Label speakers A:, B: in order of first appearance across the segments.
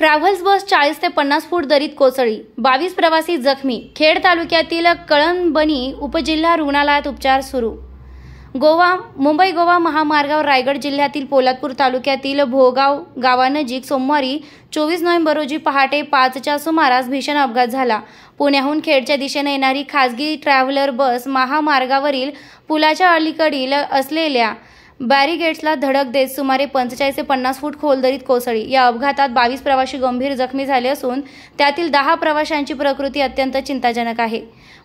A: Travels बस 40 ते 50 फूट दरीत कोसळली, 22 प्रवासी जखमी। खेड तालुक्यातील कळंबणी उपजिल्हा रुग्णालयात उपचार सुरू। मुंबई गोवा महामार्गावर रायगड जिल्ह्यातील पोलादपूर तालुक्यातील भोगाव गावानजीक सोमवारी 24 नोव्हेंबर रोजी पहाटे 5च्या सुमारास भीषण अपघात झाला। पुण्याहून खेडच्या दिशेने येणारी खासगी ट्रॅव्हलर बस महामार्गावरील पुलाच्या अलीकडील असलेल्या बॅरिगेट्सला धडक देत सुमारे 45 ते 50 फूट खोल दरीत कोसळली। या अपघातात 22 प्रवासी गंभीर जखमी झाले असून त्यातील 10 प्रवाशांची प्रकृती अत्यंत चिंताजनक आहे।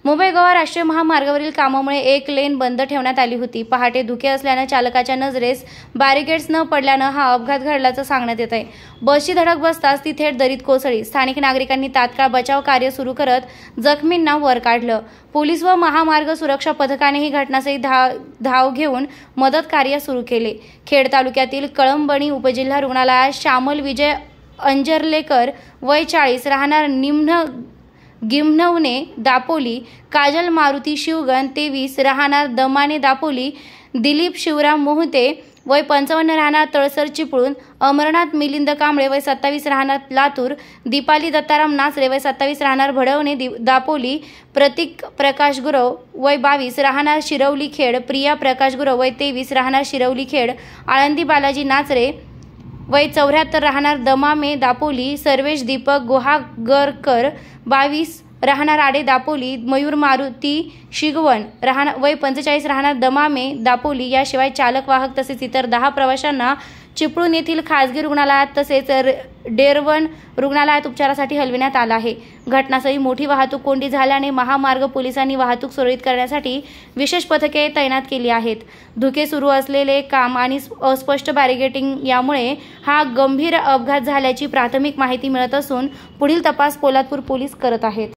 A: मुंबई गोवा राष्ट्रीय महामार्गावरील कामामुळे एक लेन बंद ठेवण्यात आली होती। पहाटे धुके असल्याने चालकाच्या नजरेस बॅरिगेट्स न पडल्याने हा अपघात घडल्याचं सांगण्यात येत आहे। बसची धडक बसताच ती थेट दरीत कोसळली। स्थानिक नागरिकांनी तात्काळ बचाव कार्य सुरू करत जखमींना वर काढलं। पोलीस व महामार्ग सुरक्षा पथकाने घटनास्थळी धाव घेऊन मदत कार्य सुरू केले। खेड तालुक्यातील कळंबणी उपजिल्हा रुग्णालयात श्यामल विजय अंजरलेकर वय 40 राहणार गिम्हनवणे दापोली, काजल मारुती शिवगण 23 राहणार दमाने दापोली, दिलीप शिवराम मोहते वय 55 राहणार तळसर चिपळूण, अमरनाथ मिलिंद कांबळे वय 27 राहणार लातूर, दीपाली दत्ताराम नाचरे वय 27 राहणार भडवणे दापोली, प्रतीक प्रकाश गुरव वय 22 राहणार शिरवली खेड, प्रिया प्रकाश गुरव वय 23 राहणार शिरवली खेड, आळंदी बालाजी नाचरे वय 74 राहणार दमामे दापोली, सर्वेश दीपक गुहागरकर 22 राहणार आडे दापोली, मयूर मारुती शिगवण वय 45 राहणार दमामे दापोली। याशिवाय चालक वाहक तसेच इतर 10 प्रवाशांना चिपळूण येथील खासगी रुग्णालयात तसेच डेरवन रुग्णालयात उपचारासाठी हलविण्यात आलं आहे। घटनास्थळी मोठी वाहतूक कोंडी झाल्याने महामार्ग पोलिसांनी वाहतूक सुरळीत करण्यासाठी विशेष पथके तैनात केली आहेत। धुके सुरू असलेले काम आणि अस्पष्ट बॅरिगेटिंग यामुळे हा गंभीर अपघात झाल्याची प्राथमिक माहिती मिळत असून पुढील तपास पोलादपूर पोलीस करत आहेत।